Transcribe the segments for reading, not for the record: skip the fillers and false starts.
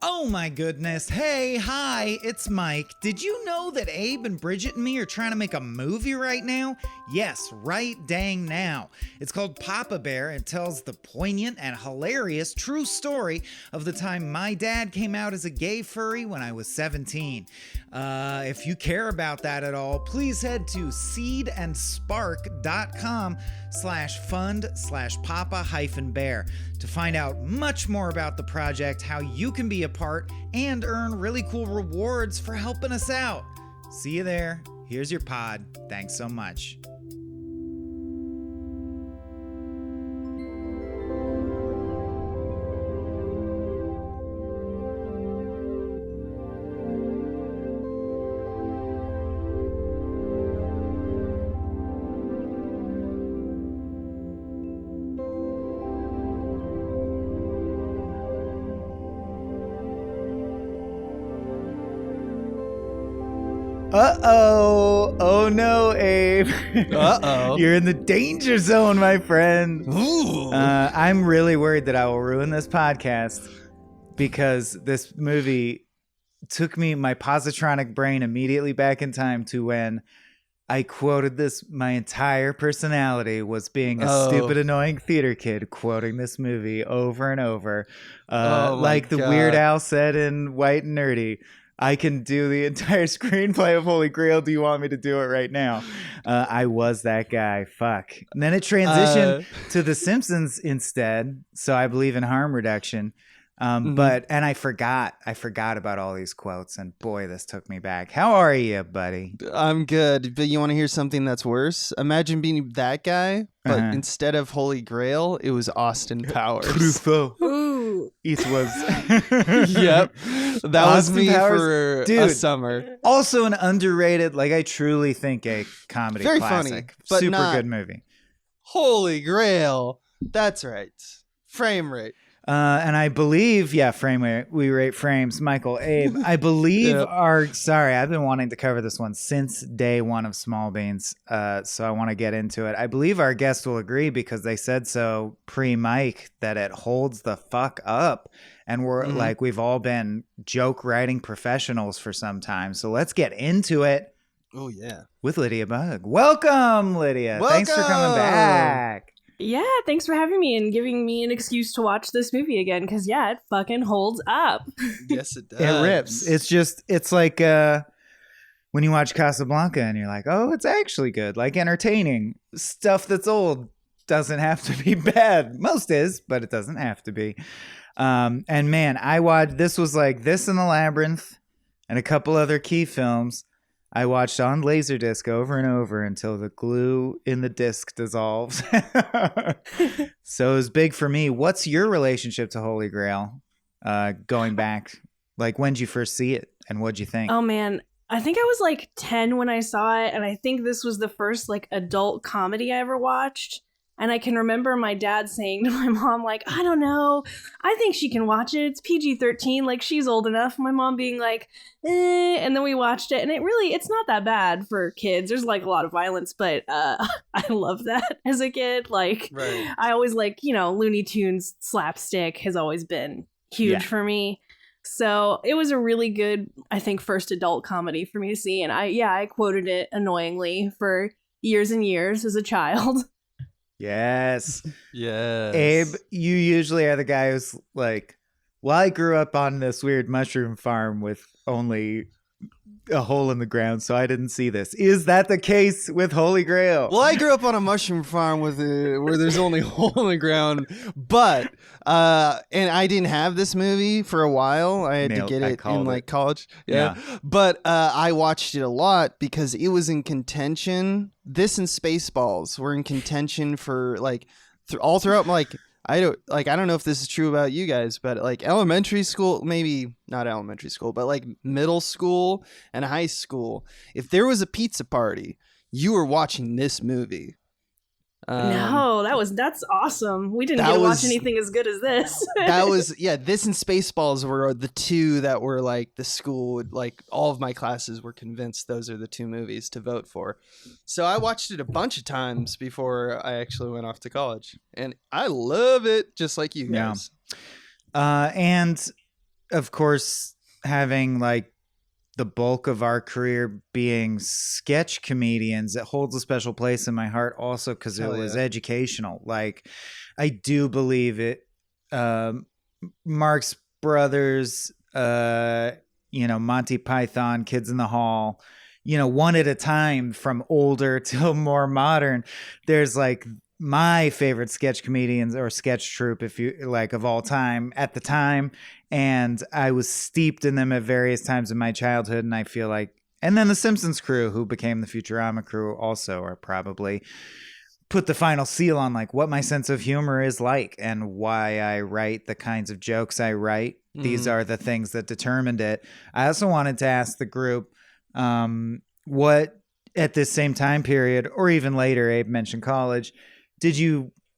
Oh my goodness. Hey, hi, it's Mike. Did you know that Abe and Bridget and me are trying to make a movie right now? Yes, right dang now. It's called Papa Bear and tells the poignant and hilarious true story of the time my dad came out as a gay furry when I was 17. If you care about that at all, please head to seedandspark.com/fund/papa-bear to find out much more about the project, how you can be a part, and earn really cool rewards for helping us out. See you there. Here's your pod. Thanks so much. Uh-oh. Oh no, Abe. Uh-oh. You're in the danger zone, my friend. Ooh. I'm really worried that I will ruin this podcast because this movie took my positronic brain immediately back in time to when I quoted this. My entire personality was being a stupid, annoying theater kid quoting this movie over and over. Like the Weird Al said in White and Nerdy, I can do the entire screenplay of Holy Grail. Do you want me to do it right now? I was that guy. Fuck. And then it transitioned to The Simpsons instead. So I believe in harm reduction. And I forgot about all these quotes. And boy, this took me back. How are you, buddy? I'm good. But you want to hear something that's worse? Imagine being that guy, but instead of Holy Grail, it was Austin Powers. Ooh. It was. Yep. That was Austin me Powers, for dude, a summer. Also an underrated, like I truly think a comedy Very classic. funny, but super not good movie. Holy Grail. That's right. Frame rate. And I believe, frame rate. We rate frames. Michael, Abe, I believe I've been wanting to cover this one since day one of Small Beans. So I want to get into it. I believe our guests will agree because they said so pre-mic that it holds the fuck up. And we're like, we've all been joke writing professionals for some time. So let's get into it. Oh, yeah. With Lydia Bugg. Welcome, Lydia. Thanks for coming back. Yeah, thanks for having me and giving me an excuse to watch this movie again, because, it fucking holds up. Yes, it does. It rips. It's like when you watch Casablanca and you're like, oh, it's actually good. Like entertaining. Stuff that's old doesn't have to be bad. Most is, but it doesn't have to be. And man, I watched, this was like this in the Labyrinth and a couple other key films I watched on Laserdisc over and over until the glue in the disc dissolves. So it was big for me. What's your relationship to Holy Grail? Going back, like when did you first see it and what'd you think? Oh man, I think I was like 10 when I saw it, and I think this was the first like adult comedy I ever watched. And I can remember my dad saying to my mom, like, I don't know, I think she can watch it. It's PG-13, like she's old enough. My mom being like, and then we watched it, and it's not that bad for kids. There's like a lot of violence, but I love that as a kid. Like, I always like, Looney Tunes slapstick has always been huge for me. So it was a really good, I think, first adult comedy for me to see. And I quoted it annoyingly for years and years as a child. Yes. Yes. Abe, you usually are the guy who's like, well, I grew up on this weird mushroom farm with only a hole in the ground, so I didn't see this. Is that the case with Holy Grail? Well, I grew up on a mushroom farm with where there's only a hole in the ground, but and I didn't have this movie for a while. I had to get it in like college. Yeah. But I watched it a lot because it was in contention. This and Spaceballs were in contention for like all throughout like I don't know if this is true about you guys, but like elementary school, maybe not elementary school, but like middle school and high school, if there was a pizza party, you were watching this movie. No, that's awesome. We didn't get to watch anything as good as this. That was, this and Spaceballs were the two that were like the school would, like all of my classes were convinced those are the two movies to vote for. So I watched it a bunch of times before I actually went off to college. And I love it, just like you guys. And of course, having like the bulk of our career being sketch comedians, it holds a special place in my heart also because it was educational. Like, I do believe it. Marx Brothers, Monty Python, Kids in the Hall, one at a time from older till more modern. There's like my favorite sketch comedians or sketch troupe, if you like, of all time at the time. And I was steeped in them at various times in my childhood. And I feel like, and then the Simpsons crew, who became the Futurama crew, also are probably put the final seal on like what my sense of humor is like and why I write the kinds of jokes I write. These are the things that determined it. I also wanted to ask the group, what at this same time period, or even later, Abe mentioned college,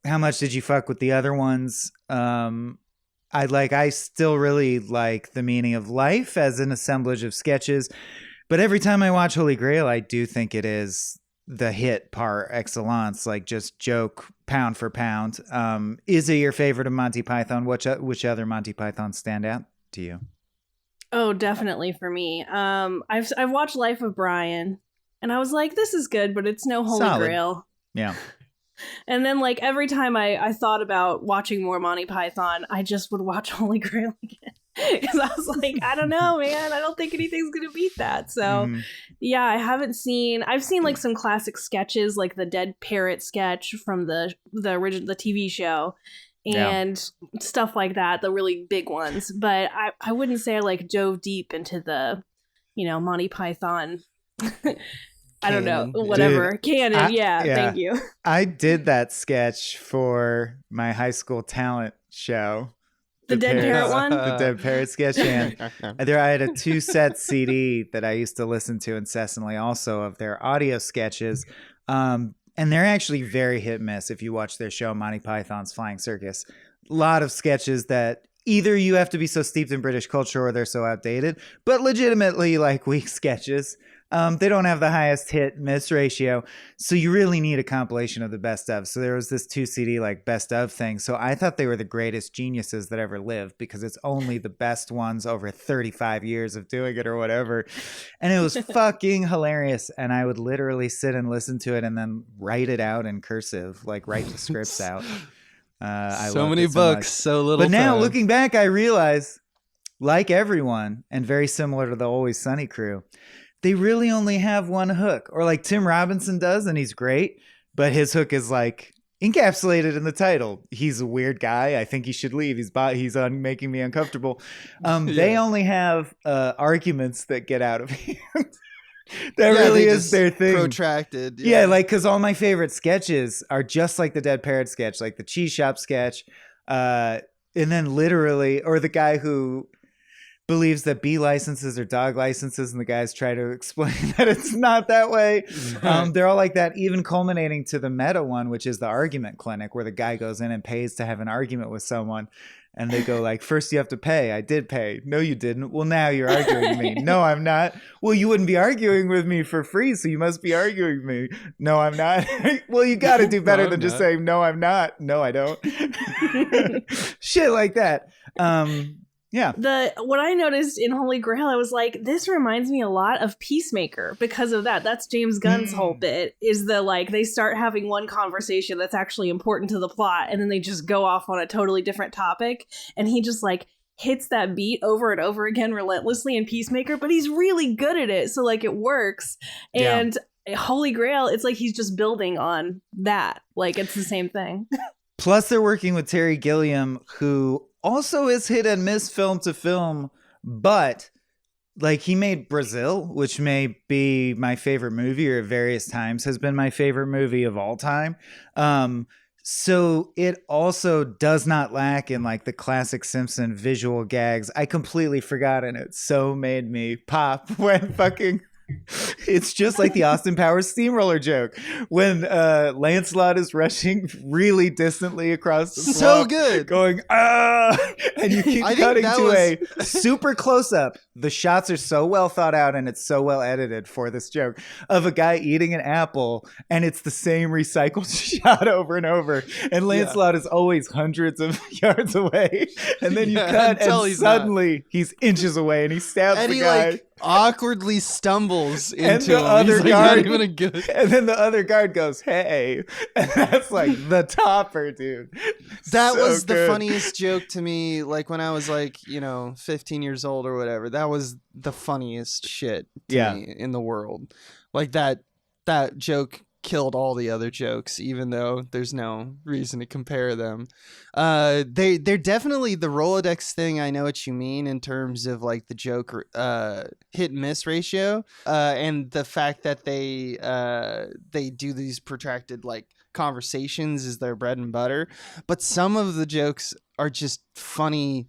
how much did you fuck with the other ones? I still really like The Meaning of Life as an assemblage of sketches, but every time I watch Holy Grail, I do think it is the hit par excellence, like just joke pound for pound. Is it your favorite of Monty Python? Which other Monty Python stand out to you? Oh, definitely for me. I've watched Life of Brian, and I was like, this is good, but it's no Holy Solid. Grail. Yeah. And then like every time I thought about watching more Monty Python, I just would watch Holy Grail again. Because I was like, I don't know, man. I don't think anything's going to beat that. So, yeah, I've seen like some classic sketches, like the Dead Parrot sketch from the original TV show and stuff like that, the really big ones. But I wouldn't say I like dove deep into the, Monty Python. I don't know, whatever. Dude, canon, thank you. I did that sketch for my high school talent show. The Dead Parrot one? The Dead Parrot sketch. And I had a 2-set CD that I used to listen to incessantly also of their audio sketches. And they're actually very hit and miss if you watch their show, Monty Python's Flying Circus. A lot of sketches that either you have to be so steeped in British culture or they're so outdated, but legitimately like weak sketches. They don't have the highest hit miss ratio. So you really need a compilation of the best of. So there was this 2 CD like best of thing. So I thought they were the greatest geniuses that ever lived because it's only the best ones over 35 years of doing it or whatever. And it was fucking hilarious. And I would literally sit and listen to it and then write it out in cursive, like write the scripts out. I so many books, so little But now time. looking back, I realize, like everyone, and very similar to the Always Sunny crew, they really only have one hook, or like Tim Robinson does, and he's great, but his hook is like encapsulated in the title. He's a weird guy. I think he should leave. He's making me uncomfortable. They only have arguments that get out of hand. That really is their thing. Protracted. Yeah, like because all my favorite sketches are just like the Dead Parrot sketch, like the cheese shop sketch, and then literally, or the guy who believes that bee licenses are dog licenses, and the guys try to explain that it's not that way. They're all like that, even culminating to the meta one, which is the argument clinic, where the guy goes in and pays to have an argument with someone. And they go like, first you have to pay. I did pay. No, you didn't. Well, now you're arguing with me. No, I'm not. Well, you wouldn't be arguing with me for free, so you must be arguing with me. No, I'm not. Well, you got to do better than just saying, no, I'm not. No, I don't. Shit like that. Yeah. What I noticed in Holy Grail, I was like, this reminds me a lot of Peacemaker because of that. That's James Gunn's whole bit, is the like they start having one conversation that's actually important to the plot, and then they just go off on a totally different topic, and he just like hits that beat over and over again relentlessly in Peacemaker, but he's really good at it, so like it works. And Holy Grail, it's like he's just building on that. Like it's the same thing. Plus they're working with Terry Gilliam, who also is hit and miss film to film, but like he made Brazil, which may be my favorite movie, or at various times has been my favorite movie of all time. So it also does not lack in like the classic Simpson visual gags. I completely forgot, and it so made me pop when fucking It's just like the Austin Powers steamroller joke when Lancelot is rushing really distantly across the So swamp, good. going, ah, and you keep cutting to a super close-up. The shots are so well thought out and it's so well edited for this joke of a guy eating an apple, and it's the same recycled shot over and over. And Lancelot is always hundreds of yards away. And then you cut and suddenly he's inches away and he stabs the guy. Like, awkwardly stumbles into and the him. other He's guard, like, not even a good... and then the other guard goes, "Hey," and that's like the topper, dude. That So was the good. funniest joke to me. Like when I was like, 15 years old or whatever. That was the funniest shit to me in the world. Like that joke killed all the other jokes, even though there's no reason to compare them. They're definitely the Rolodex thing. I know what you mean in terms of like the joke hit and miss ratio, and the fact that they do these protracted like conversations is their bread and butter. But some of the jokes are just funny.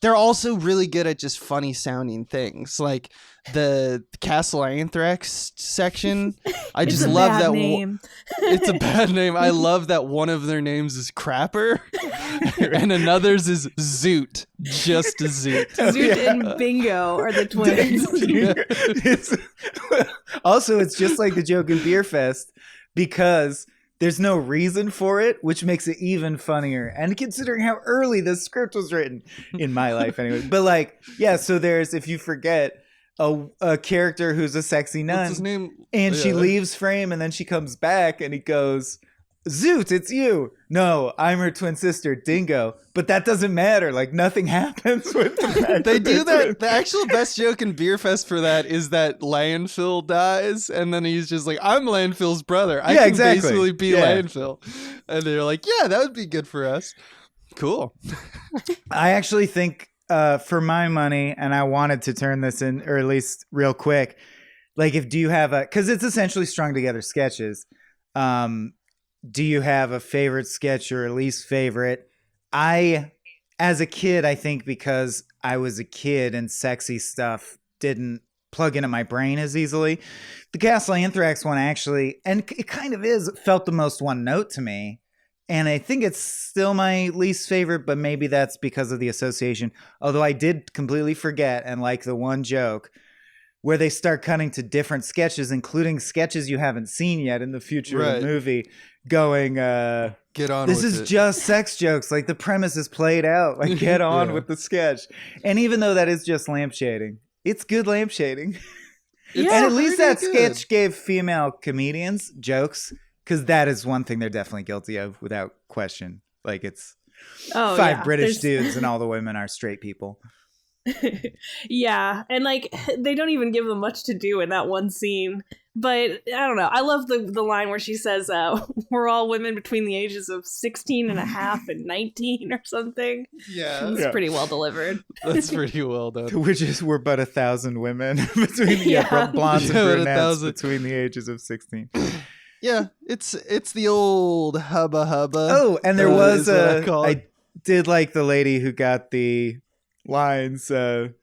They're also really good at just funny sounding things, like the Castle Anthrax section. I just love that name. It's a bad name. I love that one of their names is Crapper, and another's is Zoot, just a Zoot. Zoot and Bingo are the twins. Also, it's just like the joke in Beer Fest because there's no reason for it, which makes it even funnier. And considering how early the script was written, in my life anyway. But like, so there's, if you forget, a character who's a sexy nun. What's his name? And she leaves frame and then she comes back and he goes, "Zoot, it's you." "No, I'm her twin sister, Dingo." But that doesn't matter. Like, nothing happens with the fact They do that. twins. The actual best joke in Beer Fest for that is that Landfill dies, and then he's just like, "I'm Landfill's brother. I can basically be Landfill." And they're like, "Yeah, that would be good for us." Cool. I actually think, for my money, and I wanted to turn this in, or at least real quick, like, do you have because it's essentially strung together sketches. Do you have a favorite sketch or a least favorite? As a kid, I think because I was a kid and sexy stuff didn't plug into my brain as easily, the Castle Anthrax one actually, and it kind of felt the most one note to me. And I think it's still my least favorite, but maybe that's because of the association. Although I did completely forget and like the one joke where they start cutting to different sketches, including sketches you haven't seen yet in the future of the movie, going, get on this with is it. just sex jokes. Like, the premise is played out. Like, get on with the sketch. And even though that is just lampshading, it's good lampshading. And at least that sketch gave female comedians jokes, because that is one thing they're definitely guilty of, without question. Like, it's five British dudes and all the women are straight people. Yeah, and like they don't even give them much to do in that one scene. But I don't know. I love the line where she says, "We're all women between the ages of 16 and a half and 19 or something." Yeah. It's pretty well delivered. That's pretty well done. Which is, we're but 1,000 women between blondes and brunettes between the ages of 16. Yeah, it's the old hubba hubba. Oh, and there was I did like the lady who got the lines, old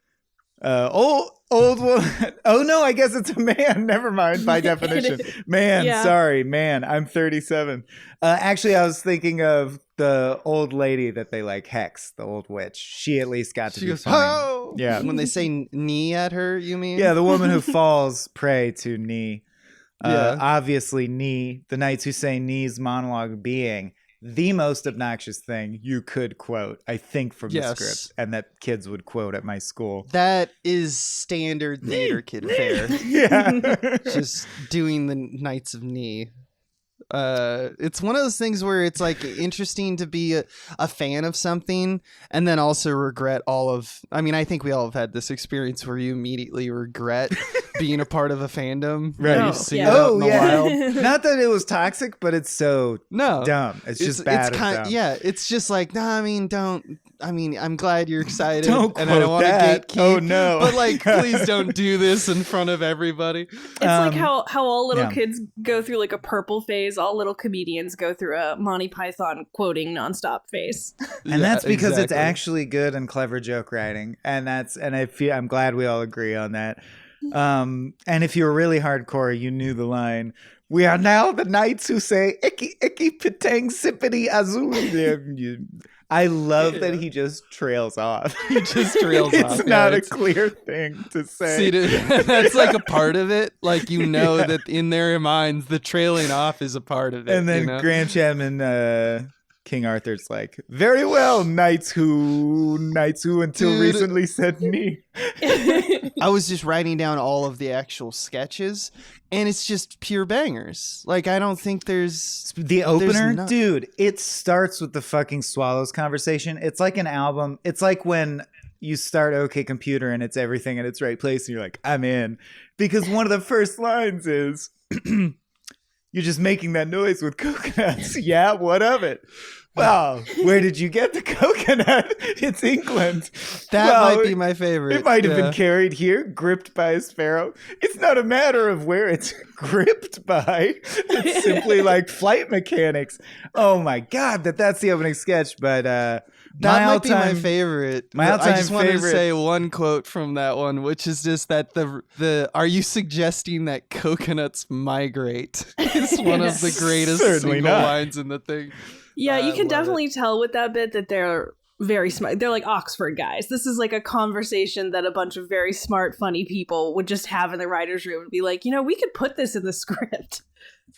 woman. Oh no, I guess it's a man. Never mind, by definition. Man, sorry, man. I'm 37. Actually, I was thinking of the old lady that they like hex, the old witch. She at least got to be funny. Oh! Yeah. When they say knee at her, you mean? Yeah, the woman who falls prey to knee. Obviously, knee. The Knights Who Say Knee's monologue being the most obnoxious thing you could quote, I think, from the script, and that kids would quote at my school. That is standard theater kid fare. Yeah. Just doing the Knights of Knee. It's one of those things where it's like interesting to be a fan of something and then also regret I think we all have had this experience where you immediately regret being a part of a fandom. Right. You see it out in the wild. Not that it was toxic, but it's so dumb. It's just bad. It's dumb. Yeah, it's just like, I'm glad you're excited. And I don't want to gatekeep. Oh no. But like, please don't do this in front of everybody. It's like how all little kids go through like a purple phase. All little comedians go through a Monty Python quoting nonstop phase. And that's because it's actually good and clever joke writing. And I'm glad we all agree on that. And if you were really hardcore, you knew the line, "We are now the knights who say, Eki, Eki, Pitang, Sippity, Azul." I love that he just trails off. He just trails off. It's not a clear thing to say. See, that's like a part of it. Like, that in their minds, the trailing off is a part of it. And then Graham Chapman, King Arthur's like, "Very well, knights who until recently said me." I was just writing down all of the actual sketches, and it's just pure bangers. Like, I don't think there's... The opener, dude, it starts with the fucking Swallows conversation. It's like an album. It's like when you start OK Computer and it's everything in its right place, and you're like, I'm in. Because one of the first lines is... You're just making that noise with coconuts. Yeah, what of it? Well, where did you get the coconut? It's England. That might be my favorite. It might have been carried here, gripped by a sparrow. It's not a matter of where it's gripped by. It's simply like flight mechanics. Oh my God, that's the opening sketch. But that might be my favorite. I just wanted to say one quote from that one, which is just that the "Are you suggesting that coconuts migrate?" is one of the greatest single lines in the thing. Yeah, you can definitely tell with that bit that they're very smart. They're like Oxford guys. This is like a conversation that a bunch of very smart, funny people would just have in the writer's room and be like, we could put this in the script.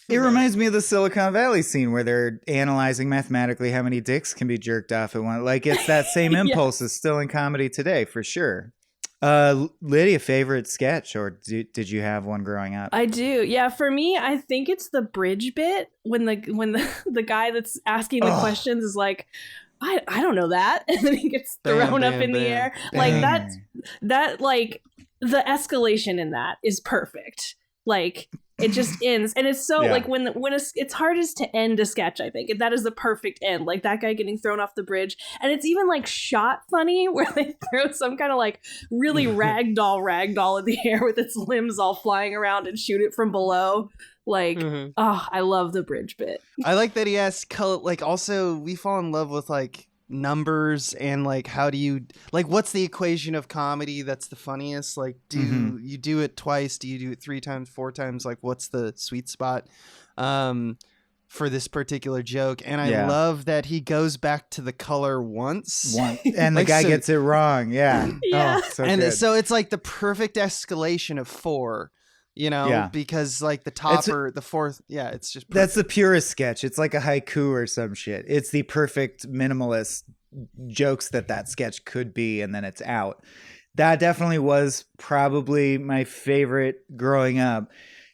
It reminds me of the Silicon Valley scene where they're analyzing mathematically how many dicks can be jerked off at one. Like, it's that same impulse is still in comedy today, for sure. Lydia, favorite sketch, or did you have one growing up? I do. Yeah, for me, I think it's the bridge bit when the guy that's asking the questions is like, I don't know that, and then he gets thrown up in the air. Like that like the escalation in that is perfect. Like, it just ends, and it's so like when it's hardest to end a sketch. I think that is the perfect end, like that guy getting thrown off the bridge, and it's even like shot funny where they throw some kind of like really ragdoll in the air with its limbs all flying around and shoot it from below. Like, I love the bridge bit. I like that he asks color. Like, also we fall in love with like numbers and like how do you like what's the equation of comedy that's the funniest? Like, do you do it twice? Do you do it 3 times, 4 times? Like, what's the sweet spot for this particular joke? And I love that he goes back to the color once and the guy gets it wrong. Yeah. So it's like the perfect escalation of 4. Because like the topper, the fourth, it's just perfect. That's the purest sketch. It's like a haiku or some shit. It's the perfect minimalist jokes that sketch could be, and then it's out. That definitely was probably my favorite growing up.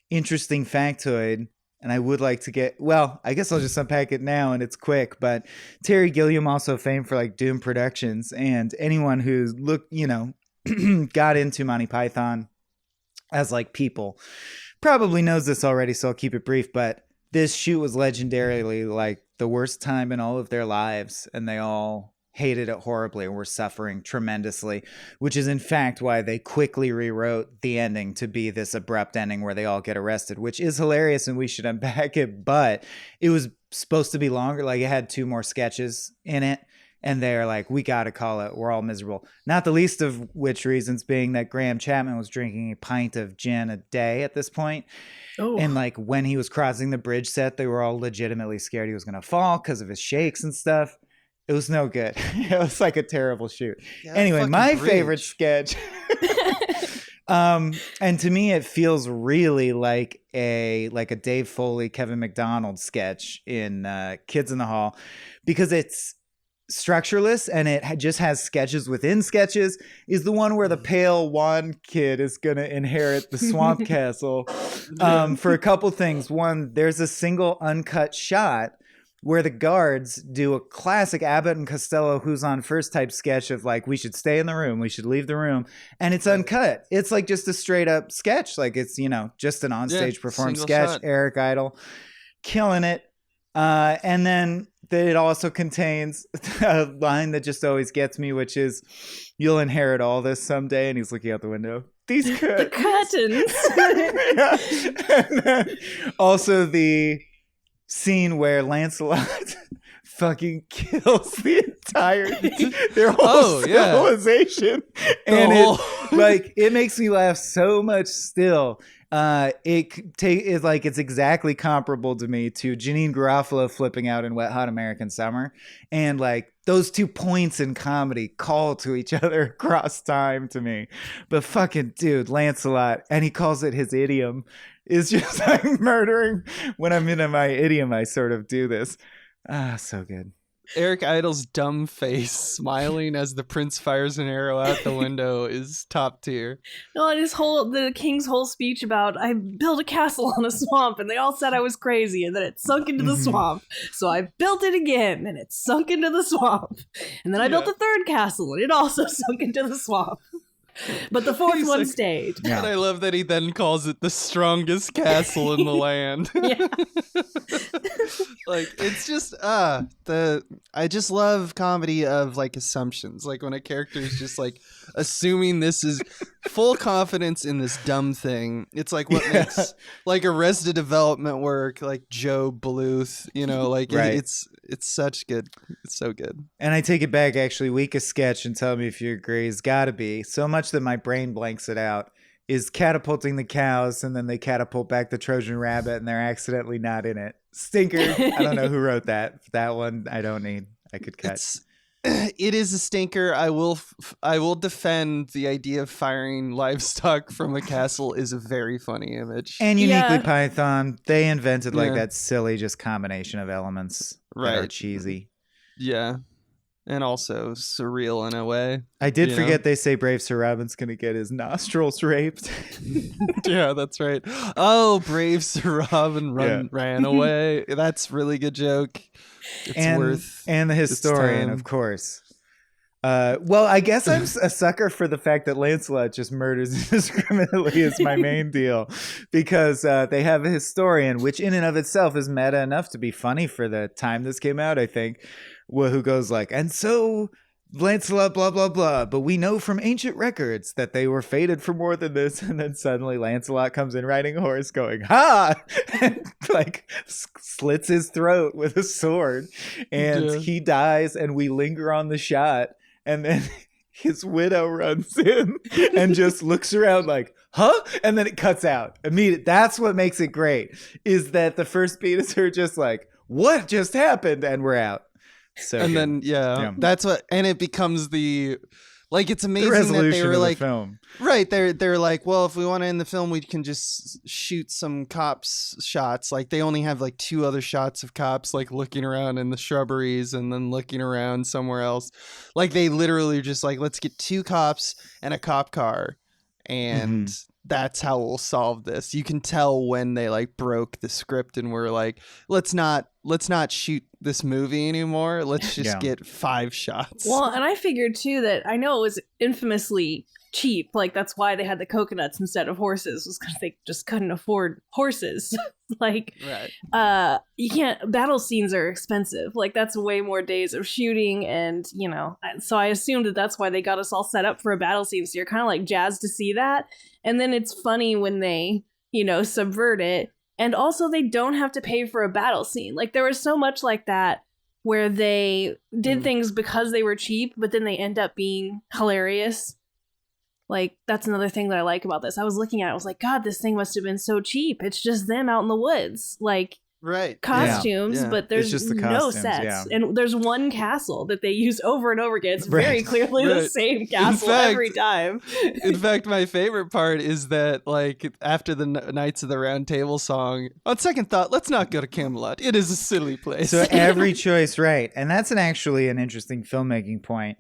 Interesting factoid, and I would like to get, I guess I'll just unpack it now, and it's quick, but Terry Gilliam also famed for like Doom Productions, and anyone who's got into Monty Python as like people probably knows this already, so I'll keep it brief, but this shoot was legendarily like the worst time in all of their lives, and they all hated it horribly and were suffering tremendously, which is in fact why they quickly rewrote the ending to be this abrupt ending where they all get arrested, which is hilarious and we should unpack it, but it was supposed to be longer. Like, it had 2 more sketches in it. And they're like, we got to call it. We're all miserable. Not the least of which reasons being that Graham Chapman was drinking a pint of gin a day at this point. Oh. And like when he was crossing the bridge set, they were all legitimately scared he was going to fall because of his shakes and stuff. It was no good. It was like a terrible shoot. Yeah, anyway, my favorite sketch. And to me, it feels really like a Dave Foley, Kevin McDonald sketch in Kids in the Hall, because it's structureless and it just has sketches within sketches. Is the one where the pale wand kid is going to inherit the swamp castle for a couple things. One, there's a single uncut shot where the guards do a classic Abbott and Costello Who's on First type sketch of like, we should stay in the room, we should leave the room, and it's uncut. It's like just a straight up sketch, like it's just an onstage performed sketch shot. Eric Idle killing it. And then it also contains a line that just always gets me, which is, you'll inherit all this someday. And he's looking out the window. These the curtains. And then also the scene where Lancelot fucking kills the entire their whole civilization. And Like, it makes me laugh so much still. It's exactly comparable to me to Janine Garofalo flipping out in Wet Hot American Summer, and like those 2 points in comedy call to each other across time to me. But fucking dude, Lancelot, and he calls it his idiom, is just like murdering. When I'm in my idiom, I sort of do this. So good. Eric Idle's dumb face smiling as the prince fires an arrow out the window is top tier. No, and the king's whole speech about I built a castle on a swamp and they all said I was crazy and then it sunk into the swamp. So I built it again and it sunk into the swamp. And then I built a third castle and it also sunk into the swamp. But the fourth one stayed. Yeah. And I love that he then calls it the strongest castle in the land. Yeah. Like, it's just I just love comedy of like assumptions. Like when a character is just like assuming this is full confidence in this dumb thing. It's like what makes like Arrested Development work, like Joe Bluth, you know, like right. It's such good. It's so good. And I take it back, actually, weakest sketch, and tell me if you agree, has got to be so much that my brain blanks it out, is catapulting the cows and then they catapult back the Trojan rabbit and they're accidentally not in it. Stinker. I don't know who wrote that. That one I don't need. I could cut. It is a stinker. I will defend the idea of firing livestock from a castle is a very funny image. And uniquely Python, they invented like that silly just combination of elements that are cheesy. Yeah. And also surreal in a way. I did forget they say Brave Sir Robin's going to get his nostrils raped. Yeah, that's right. Oh, Brave Sir Robin ran away. That's really good joke. And the historian, of course. Well, I guess I'm a sucker for the fact that Lancelot just murders indiscriminately is my main deal, because they have a historian, which in and of itself is meta enough to be funny for the time this came out, I think, who goes like, and so Lancelot, blah, blah, blah, but we know from ancient records that they were fated for more than this. And then suddenly Lancelot comes in riding a horse going, ha! And like slits his throat with a sword and he dies, and we linger on the shot. And then his widow runs in and just looks around like, huh? And then it cuts out immediately. That's what makes it great, is that the first beat is her just like, what just happened? And we're out. So and good. then that's what, and it becomes it's amazing that they were like, film. Right, they're like, well, if we want to end the film, we can just shoot some cops shots. Like they only have like 2 other shots of cops like looking around in the shrubberies and then looking around somewhere else. Like they literally just like, let's get 2 cops and a cop car, and that's how we'll solve this. You can tell when they like broke the script and were like, let's not shoot this movie anymore. Let's just get 5 shots. Well, and I figured too that I know it was infamously cheap. Like that's why they had the coconuts instead of horses, was because they just couldn't afford horses. Like, you can't. Battle scenes are expensive. Like that's way more days of shooting, and so I assumed that that's why they got us all set up for a battle scene. So you're kind of like jazzed to see that, and then it's funny when they subvert it. And also, they don't have to pay for a battle scene. Like, there was so much like that where they did things because they were cheap, but then they end up being hilarious. Like, that's another thing that I like about this. I was looking at it, I was like, God, this thing must have been so cheap. It's just them out in the woods. Like, costumes, but there's just the costumes, no sets. And there's one castle that they use over and over again. It's very clearly the same castle every time. In fact, my favorite part is that, like, after the Knights of the Round Table song, on second thought, let's not go to Camelot. It is a silly place. So every choice, right. And that's actually an interesting filmmaking point.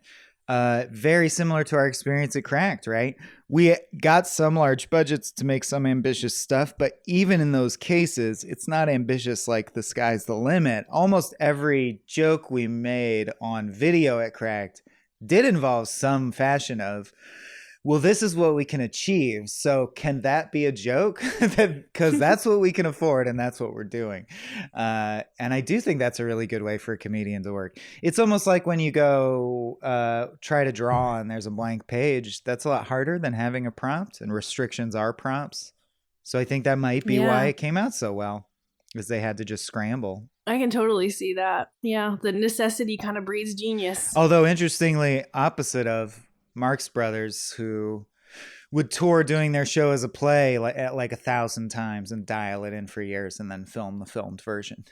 Very similar to our experience at Cracked, right? We got some large budgets to make some ambitious stuff, but even in those cases, it's not ambitious like the sky's the limit. Almost every joke we made on video at Cracked did involve some fashion of, well, this is what we can achieve. So can that be a joke? Because that's what we can afford and that's what we're doing. And I do think that's a really good way for a comedian to work. It's almost like when you go try to draw and there's a blank page. That's a lot harder than having a prompt, and restrictions are prompts. So I think that might be why it came out so well, because they had to just scramble. I can totally see that. Yeah, the necessity kind of breeds genius. Although interestingly, opposite of Marx Brothers, who would tour doing their show as a play at 1,000 times and dial it in for years and then film the filmed version,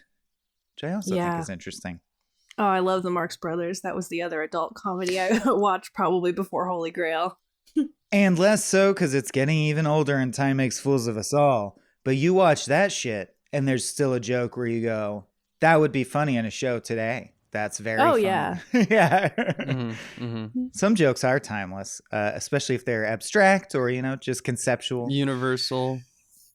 which I also think is interesting. Oh, I love the Marx Brothers. That was the other adult comedy I watched probably before Holy Grail. And less so because it's getting even older and time makes fools of us all. But you watch that shit and there's still a joke where you go, that would be funny in a show today. That's very funny. Yeah. Yeah. Mm-hmm, mm-hmm. Some jokes are timeless, especially if they're abstract or, just conceptual. Universal.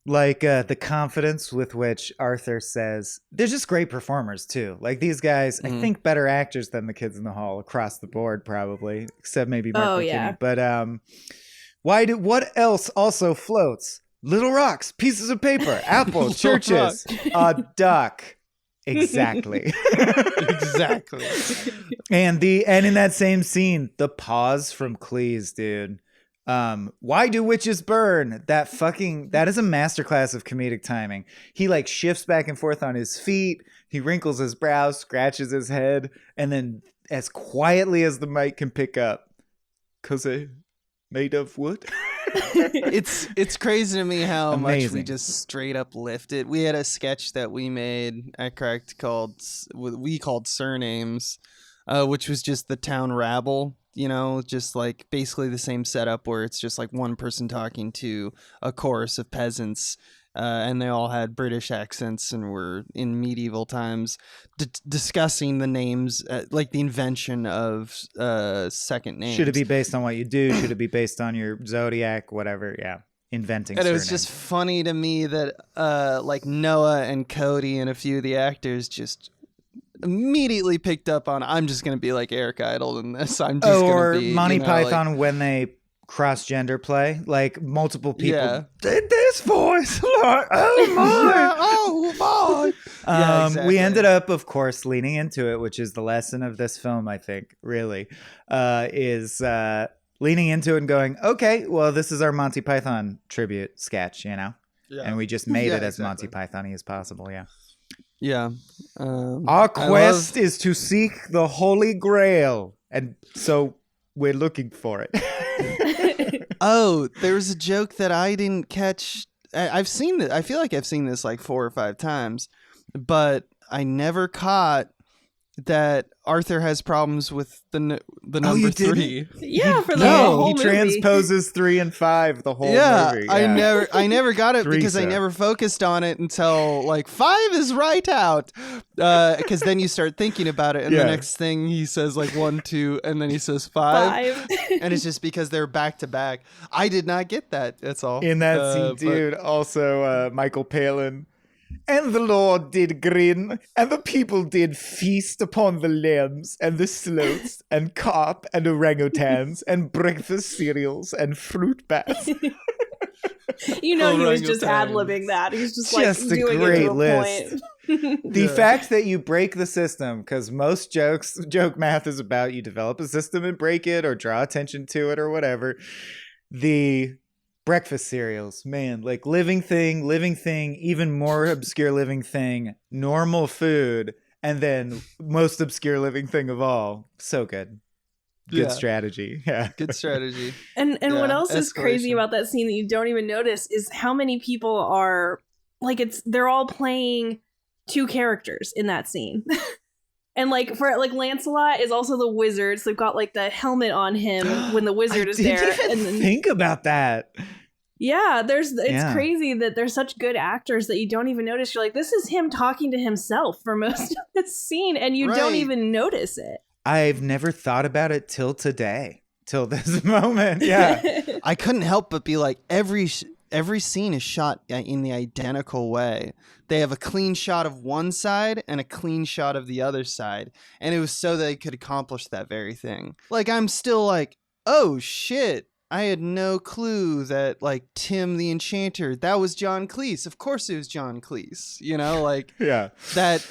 Like the confidence with which Arthur says, they're just great performers too. Like these guys, I think better actors than the kids in the hall across the board, probably, except maybe Mark McKinney. Yeah. But what else also floats? Little rocks, pieces of paper, apples, churches, a duck. Exactly. Exactly. And in that same scene, the pause from Cleese, dude. Why do witches burn? That is a masterclass of comedic timing. He like shifts back and forth on his feet. He wrinkles his brow, scratches his head, and then as quietly as the mic can pick up, 'cause they made of wood. It's crazy to me how Amazing. much we just straight up lift it. We had a sketch that we made at Cracked called Surnames, which was just the town rabble, just like basically the same setup where it's just like one person talking to a chorus of peasants, and they all had British accents and were in medieval times discussing the names, like the invention of second names. Should it be based on what you do? Should it be based on your zodiac? Whatever. Yeah. Inventing. And it was just funny to me that like Noah and Cody and a few of the actors just immediately picked up on, I'm just going to be like Eric Idle in this. I'm just going to be... Or Monty Python when they cross-gender play, like multiple people did this voice. Like, oh my. Oh my. Exactly. We ended up, of course, leaning into it, which is the lesson of this film, I think, really, is leaning into it and going, okay, well, this is our Monty Python tribute sketch, and we just made it as Monty Python-y as possible, Yeah. Our quest is to seek the Holy Grail, and so we're looking for it. Oh, there was a joke that I didn't catch. I've seen it. I feel like I've seen this like 4 or 5 times, but I never caught that Arthur has problems with the number 3. Yeah, for the whole movie. He transposes 3 and 5 the whole movie. Yeah, I never got it because I never focused on it until like 5 is right out. Because then you start thinking about it, and the next thing he says like 1, 2, and then he says 5. And it's just because they're back to back. I did not get that. That's all. In that scene, dude. Also, Michael Palin. And the Lord did grin, and the people did feast upon the lambs, and the sloths, and carp, and orangutans, and breakfast cereals, and fruit bats. He was just ad-libbing that. He's just like doing it to a list. Point. The fact that you break the system, because most joke math is about you develop a system and break it, or draw attention to it, or whatever. The breakfast cereals, man, like living thing, even more obscure living thing, normal food, and then most obscure living thing of all. So good. Good strategy. Yeah. Good strategy. And what else is crazy about that scene that you don't even notice is how many people are like, they're all playing 2 characters in that scene. And like for like Lancelot is also the wizard, so they've got like the helmet on him when the wizard is there. And then think about that. Yeah, it's crazy that they're such good actors that you don't even notice. You're like, this is him talking to himself for most of the scene, and you don't even notice it. I've never thought about it till today, till this moment. Yeah, I couldn't help but be like, every scene is shot in the identical way. They have a clean shot of one side and a clean shot of the other side. And it was so they could accomplish that very thing. Like, I'm still like, oh shit, I had no clue that like Tim the Enchanter, that was John Cleese. Of course it was John Cleese, like that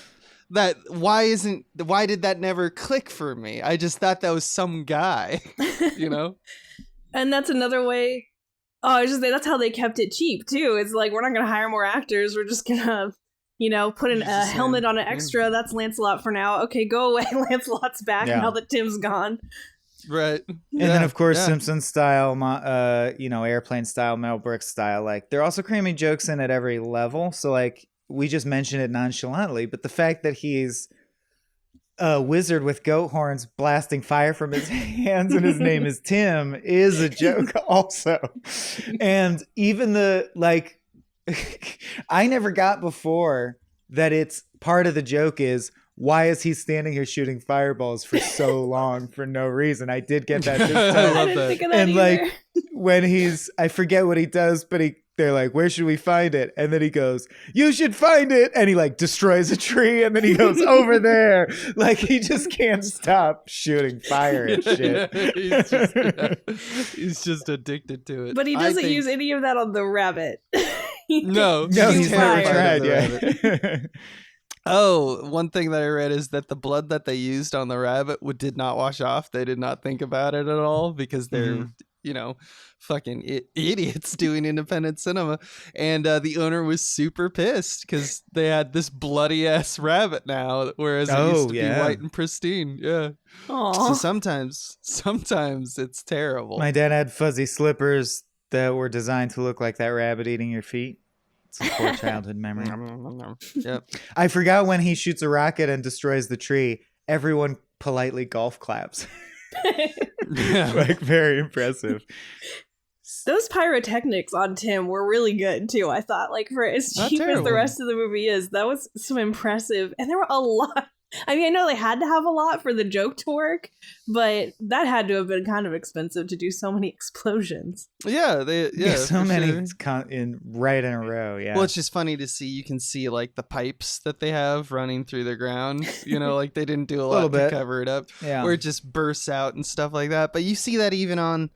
why did that never click for me? I just thought that was some guy, And that's another way. Oh, I was just saying, that's how they kept it cheap too. It's like, we're not going to hire more actors. We're just going to, put a helmet on an extra. That's Lancelot for now. Okay, go away. Lancelot's back now that Tim's gone. Right. And then, of course, Simpson style, airplane style, Mel Brooks style. Like, they're also cramming jokes in at every level. So, like, we just mentioned it nonchalantly, but the fact that he's a wizard with goat horns blasting fire from his hands and his name is Tim is a joke also. And even I never got before that it's part of the joke is, why is he standing here shooting fireballs for so long for no reason? I did get that this time. I didn't think of that And either. like when I forget what he does, but they're like, where should we find it? And then he goes, you should find it. And he like destroys a tree. And then he goes over there. Like he just can't stop shooting fire and shit. He's just addicted to it. But he doesn't use any of that on the rabbit. No, he's never tried. Yeah. Oh, one thing that I read is that the blood that they used on the rabbit did not wash off. They did not think about it at all because they're, fucking idiots doing independent cinema. And the owner was super pissed because they had this bloody ass rabbit now, whereas it used to be white and pristine. Yeah. Aww. So sometimes it's terrible. My dad had fuzzy slippers that were designed to look like that rabbit eating your feet. It's a poor childhood memory. Yep. I forgot when he shoots a rocket and destroys the tree, everyone politely golf claps. Like very impressive. Those pyrotechnics on Tim were really good too. I thought, like, for as cheap as the rest of the movie is, that was so impressive. And there were a lot. I mean, I know they had to have a lot for the joke to work, but that had to have been kind of expensive to do so many explosions. Yeah, so many right in a row. Yeah. Well, it's just funny to see. You can see like the pipes that they have running through the ground. Like they didn't do a lot to cover it up. Yeah, where it just bursts out and stuff like that. But you see that even on.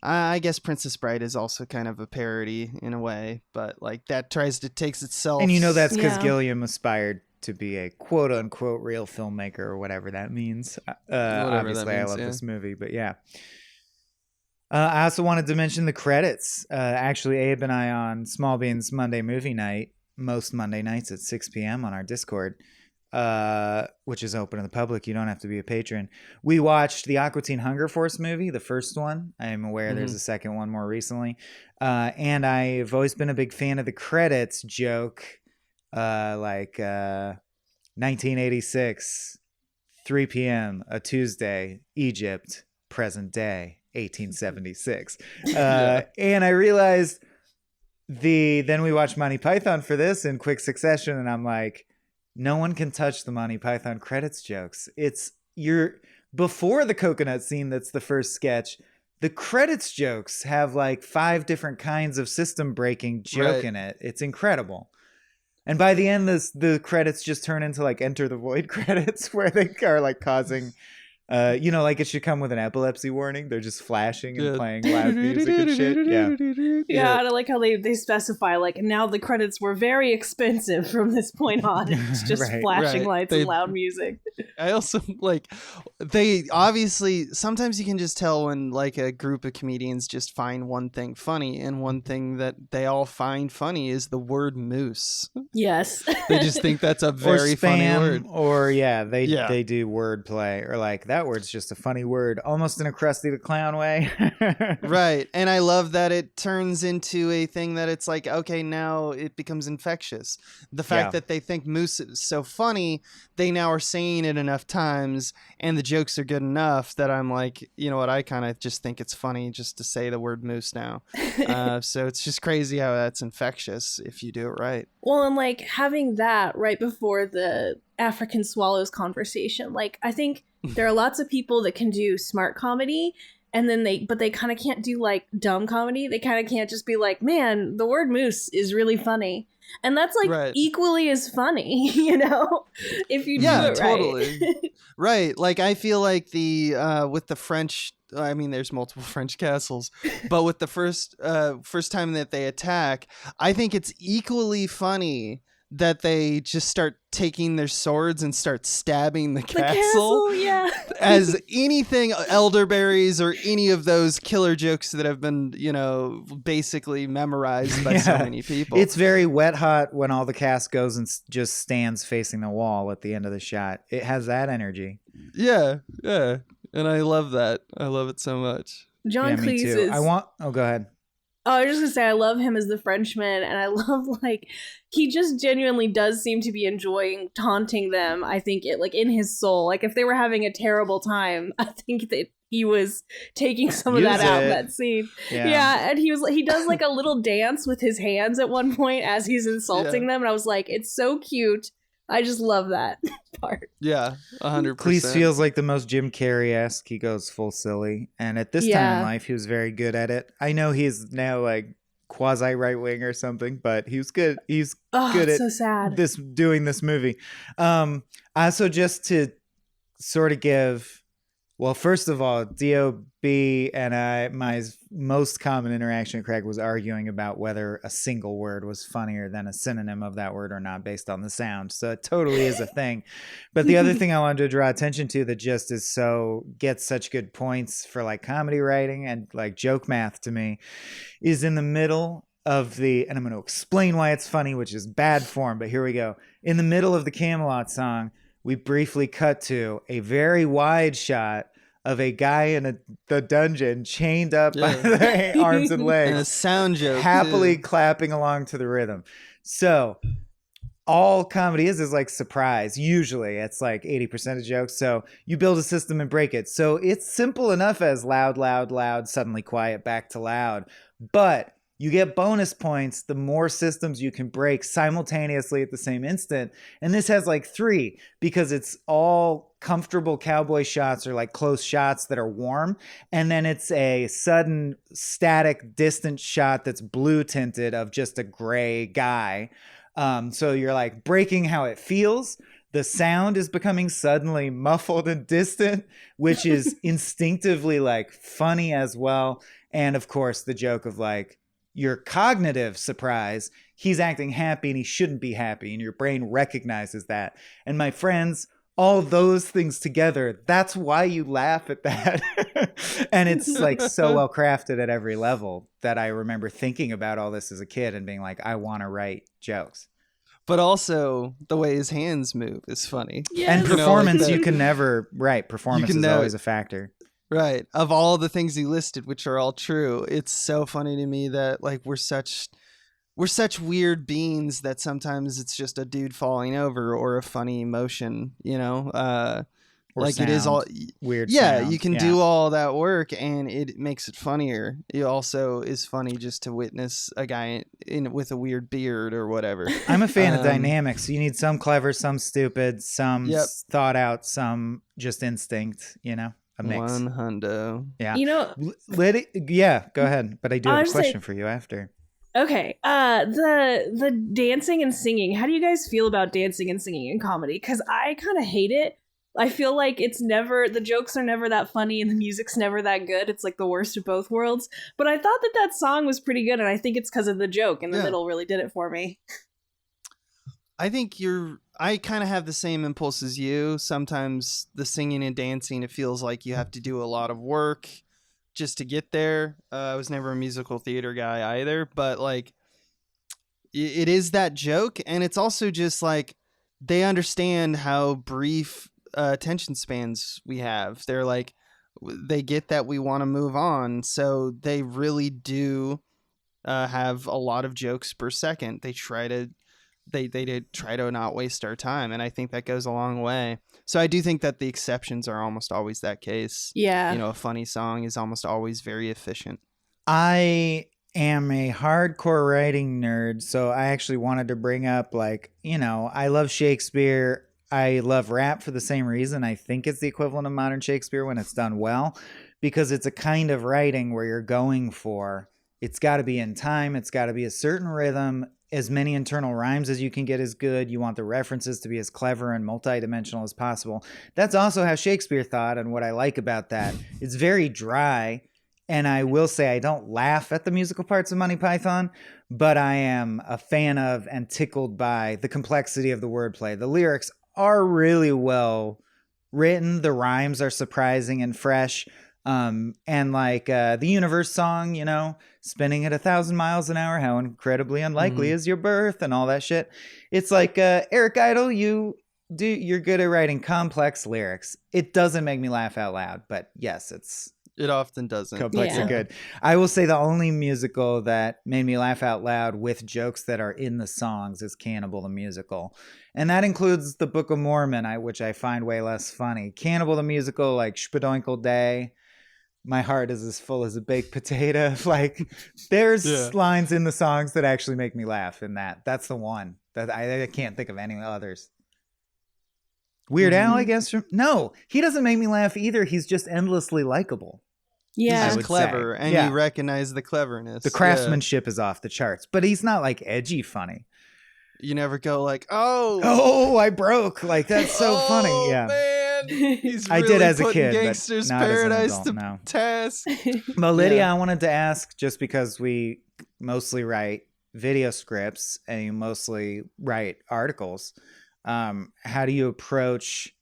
I guess Princess Bride is also kind of a parody in a way, but like that takes itself. And that's because Gilliam aspired to be a quote unquote real filmmaker or whatever that means. Obviously, I love this movie, but yeah. I also wanted to mention the credits. Actually, Abe and I on Small Beans Monday Movie Night, most Monday nights at 6 p.m. on our Discord, which is open to the public. You don't have to be a patron. We watched the Aqua Teen Hunger Force movie, the first one. I am aware there's a second one more recently. And I've always been a big fan of the credits joke. 1986, 3 p.m., a Tuesday, Egypt, present day, 1876. And I realized then we watched Monty Python for this in quick succession, and I'm like, no one can touch the Monty Python credits jokes. Before the coconut scene, that's the first sketch. The credits jokes have like 5 different kinds of system breaking joke in it. It's incredible. And by the end, the credits just turn into like Enter the Void credits, where they are like causing, like it should come with an epilepsy warning. They're just flashing and playing loud music and shit. Yeah, I like how they specify like now the credits were very expensive from this point on. It's just flashing lights and loud music. I also like they obviously sometimes you can just tell when like a group of comedians just find one thing funny, and one thing that they all find funny is the word moose. Yes. They just think that's a very funny word. Or they do wordplay, or like that word's just a funny word, almost in a Krusty the Clown way. Right. And I love that it turns into a thing that it's like, okay, now it becomes infectious. The fact that they think moose is so funny, they now are saying it enough times and the jokes are good enough that I'm like, you know what, I kind of just think it's funny just to say the word moose now. So it's just crazy how that's infectious if you do it right. Well, and like having that right before the African swallows conversation, like I think there are lots of people that can do smart comedy, and then they kind of can't do like dumb comedy. They kind of can't just be like, man, the word moose is really funny. And that's like equally as funny, if you do it totally. right. Right. Like I feel like with the French, I mean, there's multiple French castles, but with the first time that they attack, I think it's equally funny that they just start taking their swords and start stabbing the castle as anything elderberries or any of those killer jokes that have been, basically memorized by so many people. It's very Wet Hot when all the cast goes and just stands facing the wall at the end of the shot. It has that energy. Yeah. And I love that. I love it so much. John Cleese me too. is... Oh, go ahead. Oh, I was just gonna say, I love him as the Frenchman, and I love, like, he just genuinely does seem to be enjoying taunting them, I think, in his soul. Like, if they were having a terrible time, I think that he was taking some of that out in that scene. Yeah, and he does, like, a little dance with his hands at one point as he's insulting them, and I was like, it's so cute. I just love that part. Yeah, 100%. Cleese feels like the most Jim Carrey-esque. He goes full silly. And at this time in life, he was very good at it. I know he's now like quasi right-wing or something, but he was good. He's good at so sad. doing this movie. Also, just to sort of give... Well, first of all, D.O.B. and my most common interaction with Craig was arguing about whether a single word was funnier than a synonym of that word or not based on the sound. So it totally is a thing. But the other thing I wanted to draw attention to that just gets such good points for like comedy writing and like joke math to me is in the middle of and I'm going to explain why it's funny, which is bad form, but here we go. In the middle of the Camelot song, we briefly cut to a very wide shot of a guy in the dungeon chained up by their arms and legs. And a sound joke. Happily clapping along to the rhythm. So all comedy is like surprise. Usually it's like 80% of jokes. So you build a system and break it. So it's simple enough as loud, loud, loud, suddenly quiet, back to loud. But you get bonus points the more systems you can break simultaneously at the same instant. And this has like 3 because it's all comfortable cowboy shots or like close shots that are warm. And then it's a sudden static distant shot that's blue tinted of just a gray guy. So you're like breaking how it feels. The sound is becoming suddenly muffled and distant, which is instinctively like funny as well. And of course, the joke of like, your cognitive surprise, he's acting happy and he shouldn't be happy, and your brain recognizes that. And my friends, all those things together, that's why you laugh at that. And it's like so well crafted at every level that I remember thinking about all this as a kid and being like, I want to write jokes. But also the way his hands move is funny. Yes. And performance, you can never, right, performance is always a factor. Right. Of all the things he listed, which are all true, it's so funny to me that like we're such weird beings that sometimes it's just a dude falling over or a funny emotion, you know? Like sound, it is all weird. Yeah, sound. You can do all that work and it makes it funnier. It also is funny just to witness a guy with a weird beard or whatever. I'm a fan of dynamics. You need some clever, some stupid, some thought out, some just instinct, you know? A mix. 100. Yeah. You know, yeah, go ahead. But I do have a question for you after. Okay. The dancing and singing. How do you guys feel about dancing and singing in comedy? Because I kind of hate it. I feel like the jokes are never that funny and the music's never that good. It's like the worst of both worlds. But I thought that song was pretty good, and I think it's because of the joke in the middle really did it for me. I think I kind of have the same impulse as you. Sometimes the singing and dancing, it feels like you have to do a lot of work just to get there. I was never a musical theater guy either, but like it is that joke. And it's also just like they understand how brief attention spans we have. They're like, they get that we want to move on. So they really do have a lot of jokes per second. They try to not waste our time, and I think that goes a long way. So I do think that the exceptions are almost always that case. Yeah. You know, a funny song is almost always very efficient. I am a hardcore writing nerd, so I actually wanted to bring up, like, you know, I love Shakespeare. I love rap for the same reason. I think it's the equivalent of modern Shakespeare when it's done well, because it's a kind of writing where you're going for, it's got to be in time, it's got to be a certain rhythm, as many internal rhymes as you can get is good. You want the references to be as clever and multidimensional as possible. That's also how Shakespeare thought, and what I like about that. It's very dry, and I will say I don't laugh at the musical parts of Monty Python, but I am a fan of and tickled by the complexity of the wordplay. The lyrics are really well written. The rhymes are surprising and fresh. And like the Universe song, you know, spinning at 1,000 miles an hour, how incredibly unlikely is your birth, and all that shit. It's like Eric Idle, you you're good at writing complex lyrics. It doesn't make me laugh out loud, but yes, it often doesn't. Complex are good. I will say the only musical that made me laugh out loud with jokes that are in the songs is Cannibal the Musical. And that includes the Book of Mormon, which I find way less funny. Cannibal the Musical, like Spadoinkle Day, My Heart is as Full as a Baked Potato. Like, there's lines in the songs that actually make me laugh in that. That's the one. That I can't think of any others. Weird Al, I guess. No, he doesn't make me laugh either. He's just endlessly likable. Yeah, he's clever, and you recognize the cleverness. The craftsmanship is off the charts, but he's not like edgy funny. You never go like, oh, I broke. Like, that's so funny. Yeah, man, he's really I did as a kid, Gangster's but not Paradise as an adult, to task. But Lydia, I wanted to ask, just because we mostly write video scripts and you mostly write articles. How do you approach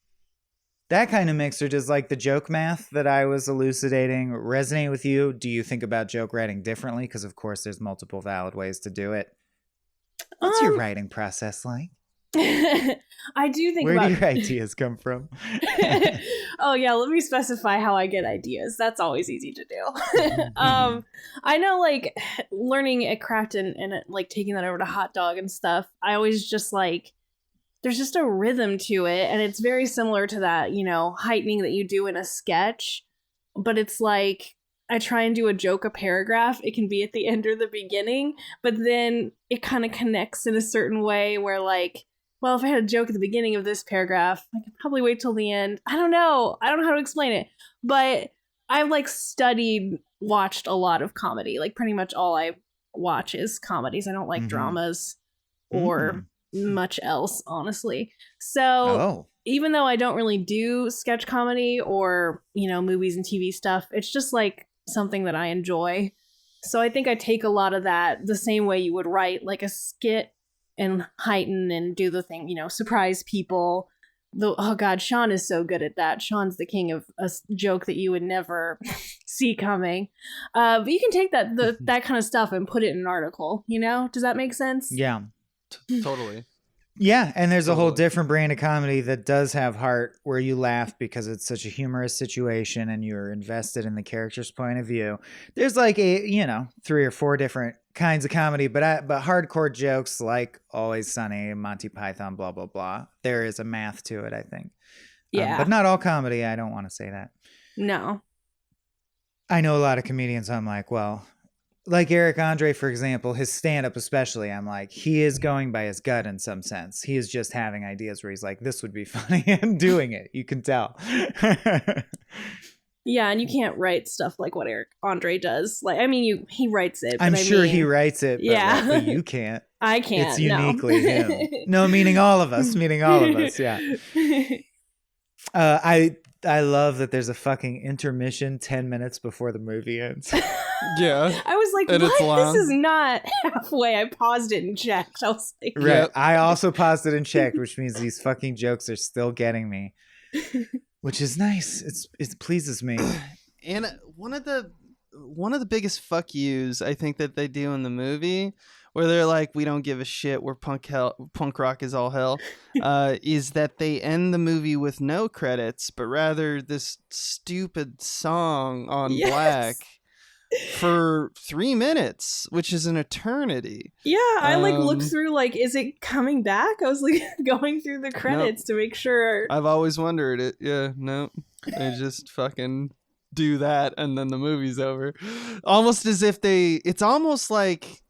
that kind of mix, or does like the joke math that I was elucidating resonate with you? Do you think about joke writing differently? Because of course there's multiple valid ways to do it. What's your writing process like? I do think Where do your ideas come from? Oh yeah, let me specify how I get ideas. That's always easy to do. I know, like, learning a craft and like taking that over to hot dog and stuff, I always just like, there's just a rhythm to it, and it's very similar to that, you know, heightening that you do in a sketch, but it's like, I try and do a joke a paragraph. It can be at the end or the beginning, but then it kind of connects in a certain way where, like, well, if I had a joke at the beginning of this paragraph, I could probably wait till the end. I don't know how to explain it, but I've like watched a lot of comedy. Like, pretty much all I watch is comedies. I don't like dramas or much else, honestly. So even though I don't really do sketch comedy or, you know, movies and TV stuff, it's just like something that I enjoy. So I think I take a lot of that the same way you would write like a skit and heighten and do the thing, you know, surprise people. Oh God, Sean is so good at that. Sean's the king of a joke that you would never see coming. But you can take that kind of stuff and put it in an article, you know? Does that make sense? Yeah. Totally. Yeah, and there's a whole different brand of comedy that does have heart, where you laugh because it's such a humorous situation and you're invested in the character's point of view. There's like 3 or 4 different kinds of comedy, but hardcore jokes like Always Sunny, Monty Python, blah blah blah. There is a math to it, I think. Yeah, but not all comedy. I don't want to say that. No, I know a lot of comedians. I'm like, well. Like Eric Andre, for example, his stand-up especially, I'm like, he is going by his gut in some sense. He is just having ideas where he's like, this would be funny, and doing it. You can tell. Yeah, and you can't write stuff like what Eric Andre does. Like, I mean, he writes it. I'm sure he writes it, but but you can't. I can't. It's uniquely him. No, meaning all of us. Yeah. I love that there's a fucking intermission 10 minutes before the movie ends. Yeah. I was like, and what? This is not halfway. I paused it and checked. I was like, right. Yep. I also paused it and checked, which means these fucking jokes are still getting me, which is nice. It pleases me. And one of the biggest fuck yous I think that they do in the movie, where they're like, we don't give a shit, we're punk rock is all hell, is that they end the movie with no credits, but rather this stupid song on black for 3 minutes, which is an eternity. Yeah, I looked through, like, is it coming back? I was like going through the credits to make sure. I've always wondered it. Yeah, no, they just fucking do that and then the movie's over. Almost as if it's almost like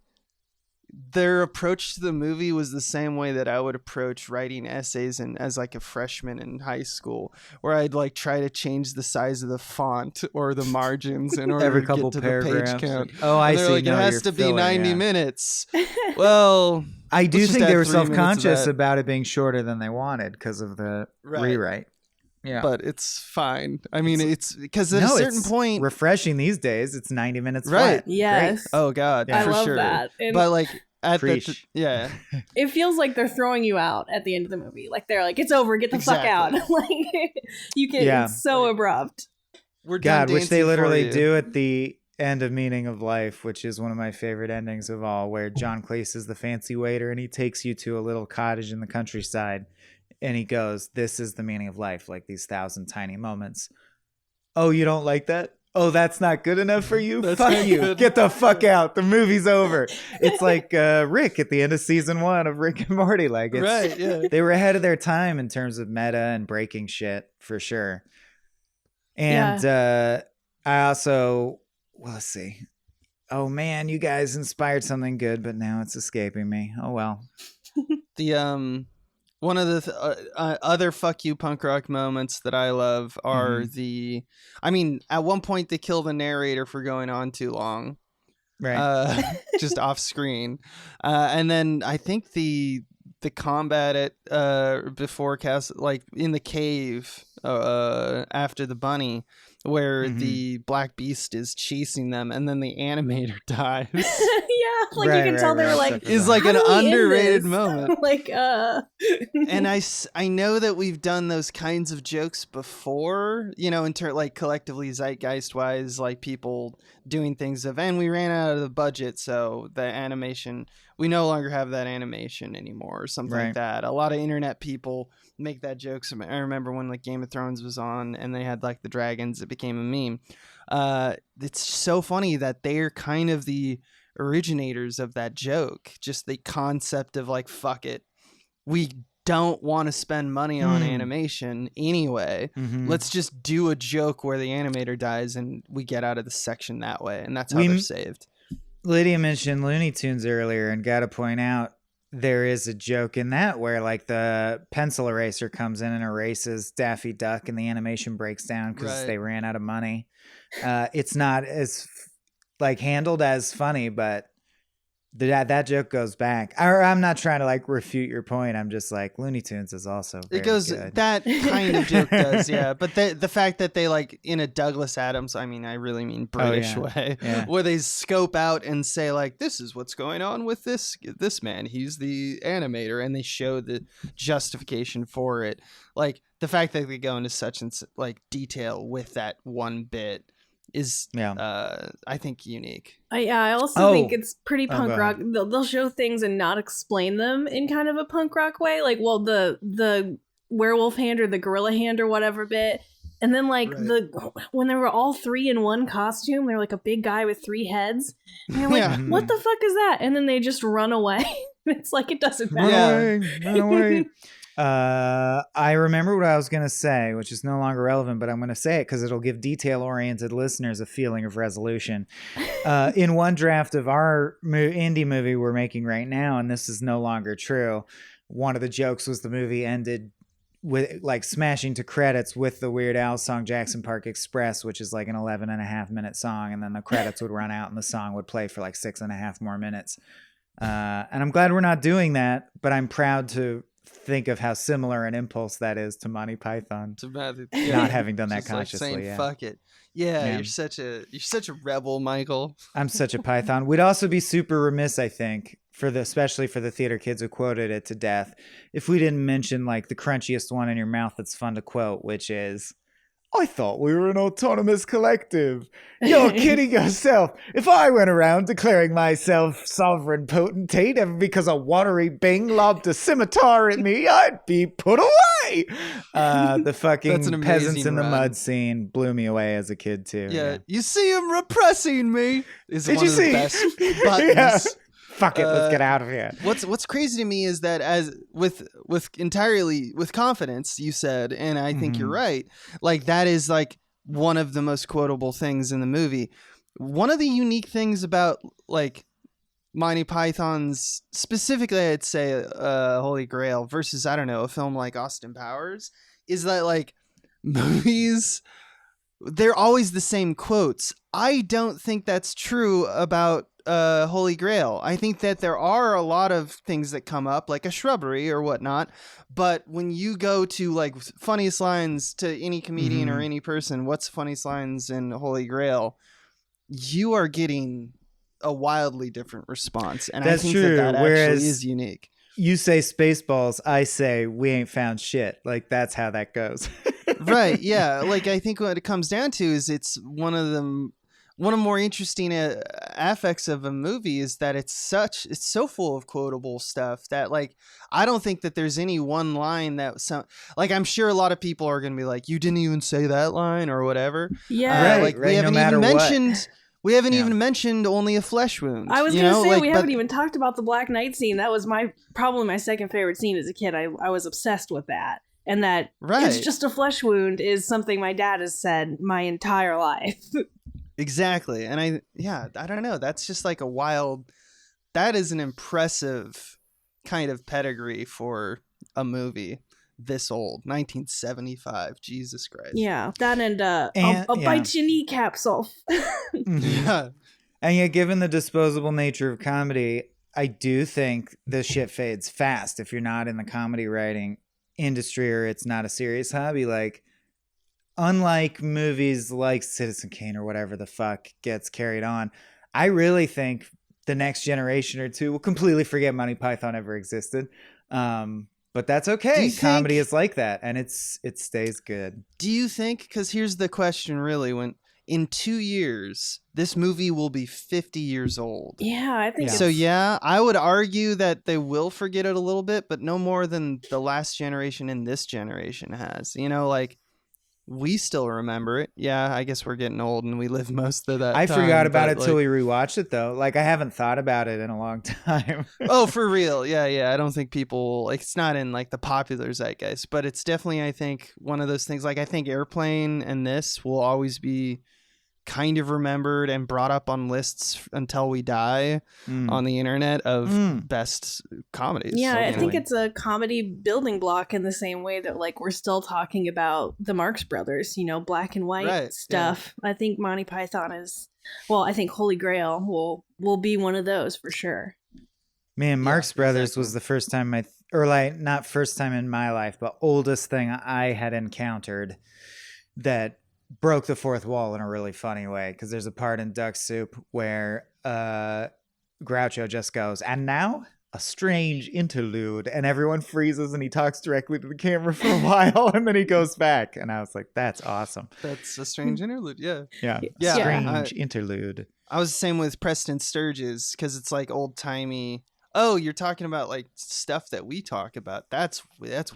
their approach to the movie was the same way that I would approach writing essays as like a freshman in high school, where I'd like try to change the size of the font or the margins in order to get to the page count. Oh, I see. Like, it has to be 90 minutes. Well, I do think they were self-conscious about it being shorter than they wanted because of the rewrite. Yeah, but it's fine. I mean, it's because at a certain point, refreshing these days. It's 90 minutes right? Flat. Yes. Great. Oh God, I for love sure. that. But like at yeah, it feels like they're throwing you out at the end of the movie. Like they're like, it's over, get the fuck out. Like you can. Yeah. It's so abrupt. We're done, which they literally do at the end of Meaning of Life, which is one of my favorite endings of all, where John Cleese is the fancy waiter and he takes you to a little cottage in the countryside. and he goes, "This is the meaning of life, like these 1,000 tiny moments." Oh, you don't like that? Oh, that's not good enough for you? Fuck you. Good. Get the fuck out. The movie's over. It's like Rick at the end of season 1 of Rick and Morty. Like, it's, right, yeah. They were ahead of their time in terms of meta and breaking shit, for sure. And I also, well, let's see. Oh, man, you guys inspired something good, but now it's escaping me. Oh, well. The one of the other fuck you punk rock moments that I love are at one point they kill the narrator for going on too long, right? Just off screen, and then I think the combat at before cast, like in the cave after the bunny, where the black beast is chasing them, and then the animator dies. Like you can tell they were like, is like an underrated moment. Like and I know that we've done those kinds of jokes before, you know, like collectively zeitgeist wise, like people doing things and we ran out of the budget, so the animation, we no longer have that animation anymore or something like that. A lot of internet people make that joke. So I remember when like Game of Thrones was on and they had like the dragons, it became a meme. It's so funny that they're kind of the originators of that joke, just the concept of like, fuck it, we don't want to spend money on animation anyway. Let's just do a joke where the animator dies and we get out of the section that way, and that's how they're saved. Lydia mentioned Looney Tunes earlier, and gotta point out there is a joke in that where like the pencil eraser comes in and erases Daffy Duck and the animation breaks down because they ran out of money. It's not as like handled as funny, but that joke goes back. I'm not trying to like refute your point. I'm just like, Looney Tunes is also very good. That kind of joke does, yeah. But the fact that they like in a Douglas Adams, I mean, I really mean British way, where they scope out and say like, this is what's going on with this man. He's the animator, and they show the justification for it. Like the fact that they go into such and like detail with that one bit is I think unique. I also think it's pretty punk rock. They'll show things and not explain them in kind of a punk rock way, like, well, the werewolf hand or the gorilla hand or whatever bit, and then like when they were all three in one costume, they're like a big guy with 3 heads, and you're like, what the fuck is that? And then they just run away. It's like, it doesn't matter. Run away. I remember what I was going to say, which is no longer relevant, but I'm going to say it because it'll give detail-oriented listeners a feeling of resolution. In one draft of our indie movie we're making right now, and this is no longer true, one of the jokes was the movie ended with like smashing to credits with the Weird Al song Jackson Park Express, which is like an 11.5-minute song, and then the credits would run out and the song would play for like 6.5 more minutes. And I'm glad we're not doing that, but I'm proud to think of how similar an impulse that is to Monty Python. Not having done that consciously. Like saying, fuck it. Yeah, you're such a rebel, Michael. I'm such a Python. We'd also be super remiss, I think, especially for the theater kids who quoted it to death, if we didn't mention like the crunchiest one in your mouth that's fun to quote, which is, I thought we were an autonomous collective. You're kidding yourself. If I went around declaring myself sovereign potentate because a watery bing lobbed a scimitar at me, I'd be put away. The fucking peasants in the mud scene blew me away as a kid too. Yeah. You see him repressing me is one of the best buttons. Fuck it, let's get out of here. What's crazy to me is that as with entirely with confidence, you said, and I think you're right, like that is like one of the most quotable things in the movie. One of the unique things about like Monty Python's, specifically I'd say Holy Grail versus, I don't know, a film like Austin Powers, is that like movies, they're always the same quotes. I don't think that's true about Holy Grail. I think that there are a lot of things that come up, like a shrubbery or whatnot, but when you go to like funniest lines to any comedian or any person, what's funniest lines in Holy Grail, you are getting a wildly different response, and that's I think true. that actually is unique. You say Spaceballs, I say we ain't found shit. Like that's how that goes. Right, yeah. Like I think what it comes down to is it's one of one of the more interesting aspects of a movie is that it's so full of quotable stuff that like I don't think that there's any one line that like I'm sure a lot of people are going to be like, you didn't even say that line or whatever. Yeah, like we haven't even mentioned. We haven't even mentioned Only a Flesh Wound. I was going to say, we haven't even talked about the Black Knight scene. That was probably my second favorite scene as a kid. I was obsessed with that. And that it's just a flesh wound is something my dad has said my entire life. Exactly. And I don't know. That's just like that is an impressive kind of pedigree for a movie this old. 1975. Jesus Christ. Yeah. That and I'll bite your kneecaps off. Yeah. And yet, given the disposable nature of comedy, I do think this shit fades fast if you're not in the comedy writing industry or it's not a serious hobby. Like, unlike movies like Citizen Kane or whatever the fuck gets carried on, I really think the next generation or two will completely forget Monty Python ever existed. But that's okay. Comedy is like that, and it stays good. Do you think, because here's the question really, when in 2 years, this movie will be 50 years old. Yeah, I think so. Yeah, I would argue that they will forget it a little bit, but no more than the last generation and this generation has. You know, like, we still remember it. Yeah, I guess we're getting old and we live most of that I time, forgot about it till we rewatched it, though. Like, I haven't thought about it in a long time. Oh, for real? Yeah. I don't think people, like, it's not in, like, the popular zeitgeist, but it's definitely, I think, one of those things. Like, I think Airplane and this will always be kind of remembered and brought up on lists until we die on the internet of best comedies. Yeah, I think it's a comedy building block in the same way that like we're still talking about the Marx Brothers, you know, black and white stuff. Yeah. I think Monty Python I think Holy Grail will be one of those for sure. Man, Marx Brothers was the first time not first time in my life, but oldest thing I had encountered that broke the fourth wall in a really funny way, because there's a part in Duck Soup where Groucho just goes, and now a strange interlude, and everyone freezes and he talks directly to the camera for a while and then he goes back, and I was like, that's awesome. That's a strange interlude. Yeah. Strange interlude. I was the same with Preston Sturges, because it's like old timey. Oh, you're talking about like stuff that we talk about. That's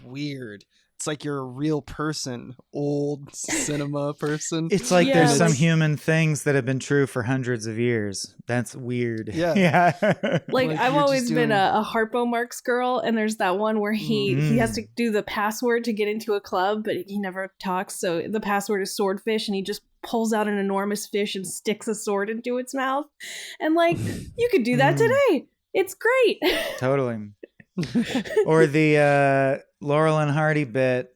weird. It's like you're a real person, old cinema person. It's like there's some human things that have been true for hundreds of years. That's weird. Yeah. Like I've always been a Harpo Marx girl, and there's that one where he has to do the password to get into a club, but he never talks. So the password is swordfish, and he just pulls out an enormous fish and sticks a sword into its mouth. And like, you could do that today. It's great. Totally. Or the Laurel and Hardy bit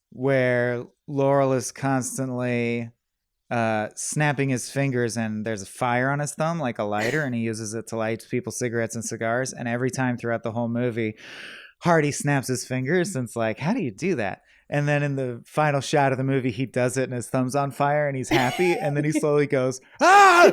where Laurel is constantly snapping his fingers and there's a fire on his thumb, like a lighter, and he uses it to light people's cigarettes and cigars. And every time throughout the whole movie, Hardy snaps his fingers, and it's like, how do you do that? And then in the final shot of the movie, he does it and his thumb's on fire and he's happy. And then he slowly goes, ah!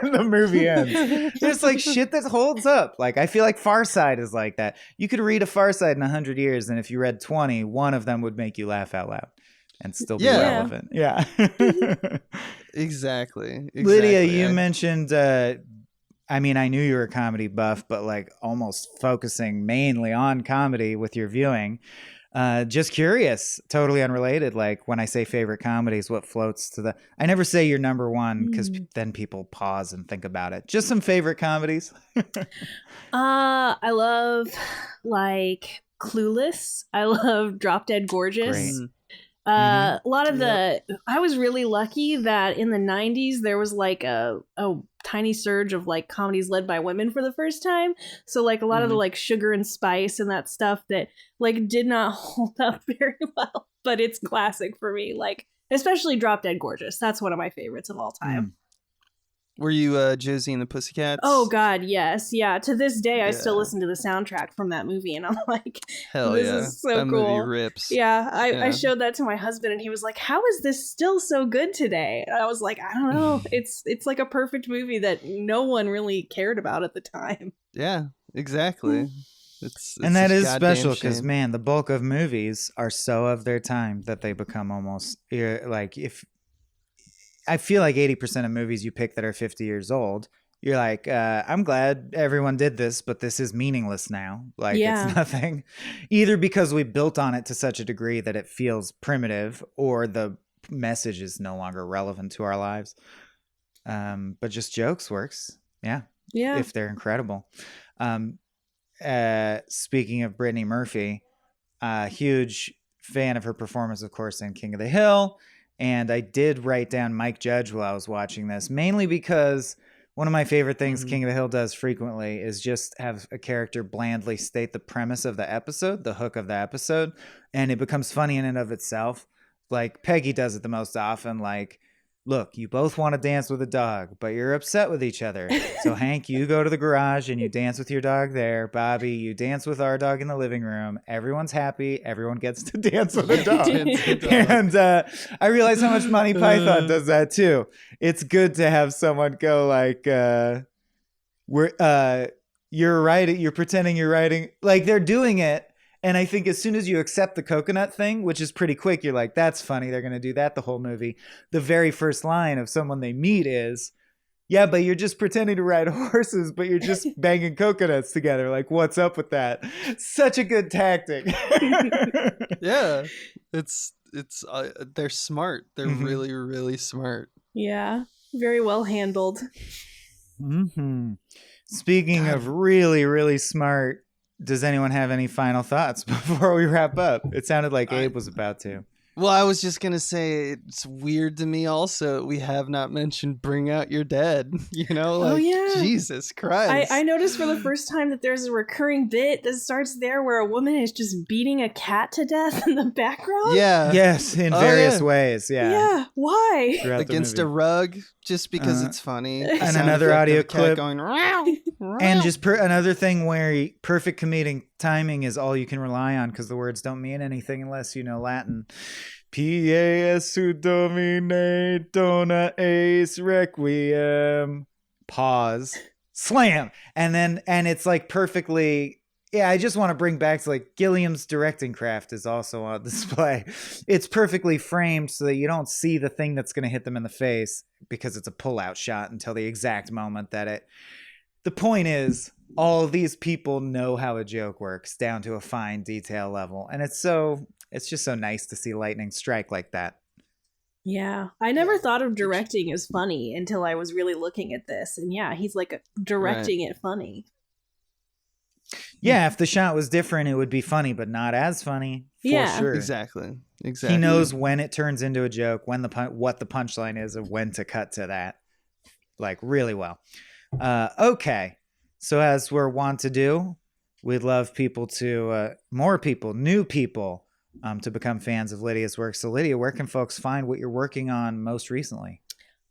And the movie ends. There's like shit that holds up. Like, I feel like Far Side is like that. You could read a Far Side in 100 years, and if you read 20, one of them would make you laugh out loud and still be relevant. Yeah. Exactly. Lydia, you mentioned, I mean, I knew you were a comedy buff, but like almost focusing mainly on comedy with your viewing. Just curious, totally unrelated. Like, when I say favorite comedies, what floats to I never say your number one, because then people pause and think about it. Just some favorite comedies. I love like Clueless. I love Drop Dead Gorgeous. Great. A lot of I was really lucky that in the 90s there was like a tiny surge of like comedies led by women for the first time. So like a lot of the like Sugar and Spice and that stuff that like did not hold up very well, but it's classic for me. Like especially Drop Dead Gorgeous. That's one of my favorites of all time. Were you Josie and the Pussycats? Oh God, yes, yeah. To this day, I still listen to the soundtrack from that movie, and I'm like, hell this yeah, is so that cool. movie rips. Yeah, I showed that to my husband, and he was like, "How is this still so good today?" And I was like, "I don't know. It's like a perfect movie that no one really cared about at the time." Yeah, exactly. It's and that is special because, man, the bulk of movies are so of their time that they become almost like, if I feel like 80% of movies you pick that are 50 years old, you're like, I'm glad everyone did this, but this is meaningless now. Like, it's nothing. Either because we built on it to such a degree that it feels primitive, or the message is no longer relevant to our lives. But just jokes works. Yeah. If they're incredible. Speaking of Brittany Murphy, huge fan of her performance, of course, in King of the Hill. And I did write down Mike Judge while I was watching this, mainly because one of my favorite things King of the Hill does frequently is just have a character blandly state the premise of the episode, the hook of the episode, and it becomes funny in and of itself. Like Peggy does it the most often, like, look, you both want to dance with a dog, but you're upset with each other. So Hank, you go to the garage and you dance with your dog there. Bobby, you dance with our dog in the living room. Everyone's happy. Everyone gets to dance with a dog. And I realize how much Monty Python does that too. It's good to have someone go like, you're writing, you're pretending you're writing, like they're doing it. And I think as soon as you accept the coconut thing, which is pretty quick, you're like, that's funny. They're going to do that the whole movie. The very first line of someone they meet is, yeah, but you're just pretending to ride horses, but you're just banging coconuts together. Like, what's up with that? Such a good tactic. Yeah. It's they're smart. They're really, really smart. Yeah. Very well handled. Speaking of really, really smart, does anyone have any final thoughts before we wrap up? It sounded like Abe was about to. Well, I was just going to say it's weird to me also we have not mentioned Bring Out Your Dead. You know, like, Jesus Christ. I noticed for the first time that there's a recurring bit that starts there where a woman is just beating a cat to death in the background. Yeah. Yes, in various ways. Yeah. Yeah. Why? Against a rug, just because it's funny. And another audio clip. Going, and just another thing where perfect comedic timing is all you can rely on because the words don't mean anything unless you know Latin. P-A-S-U domine dona eis requiem. Pause. Slam. And it's like perfectly. Yeah, I just want to bring back to like Gilliam's directing craft is also on display. It's perfectly framed so that you don't see the thing that's going to hit them in the face because it's a pull-out shot until the exact moment that it. The point is, all of these people know how a joke works down to a fine detail level, and it's just so nice to see lightning strike like that. Yeah, I never thought of directing as funny until I was really looking at this, and yeah, he's like directing it funny. Yeah, if the shot was different, it would be funny, but not as funny. For sure. Exactly. He knows when it turns into a joke, when what the punchline is, and when to cut to that, like really well. Okay, so as we're wont to do, we'd love people to more people, new people, to become fans of Lydia's work. So, Lydia, where can folks find what you're working on most recently?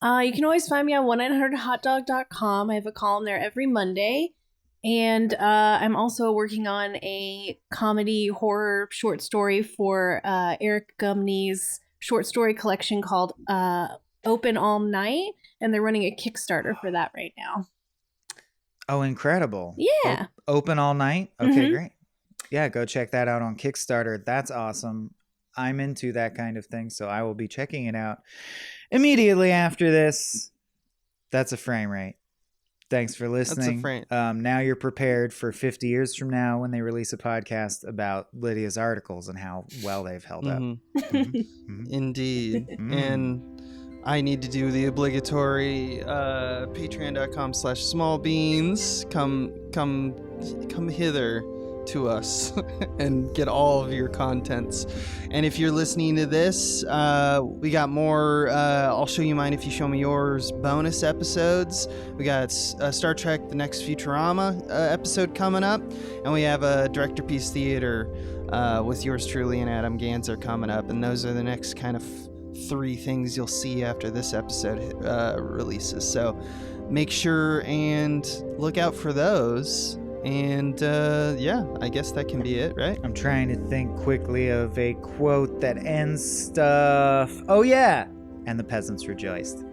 You can always find me on 1-900hotdog.com. I have a column there every Monday. And I'm also working on a comedy horror short story for Eric Gumney's short story collection called Open All Night. And they're running a Kickstarter for that right now. Oh, incredible. Yeah. Open All Night? Okay, great. Yeah, go check that out on Kickstarter. That's awesome. I'm into that kind of thing, so I will be checking it out immediately after this. That's a frame rate. Thanks for listening. Now you're prepared for 50 years from now when they release a podcast about Lydia's articles and how well they've held up. Indeed. And I need to do the obligatory patreon.com/smallbeans. Come hither to us and get all of your contents. And if you're listening to this, we got more I'll show you mine if you show me yours bonus episodes. We got Star Trek The Next Futurama episode coming up, and we have a director piece theater with yours truly and Adam Ganser coming up, and those are the next kind of 3 things you'll see after this episode releases. So make sure and look out for those. And I guess that can be it, right? I'm trying to think quickly of a quote that ends stuff. Oh, yeah. And the peasants rejoiced.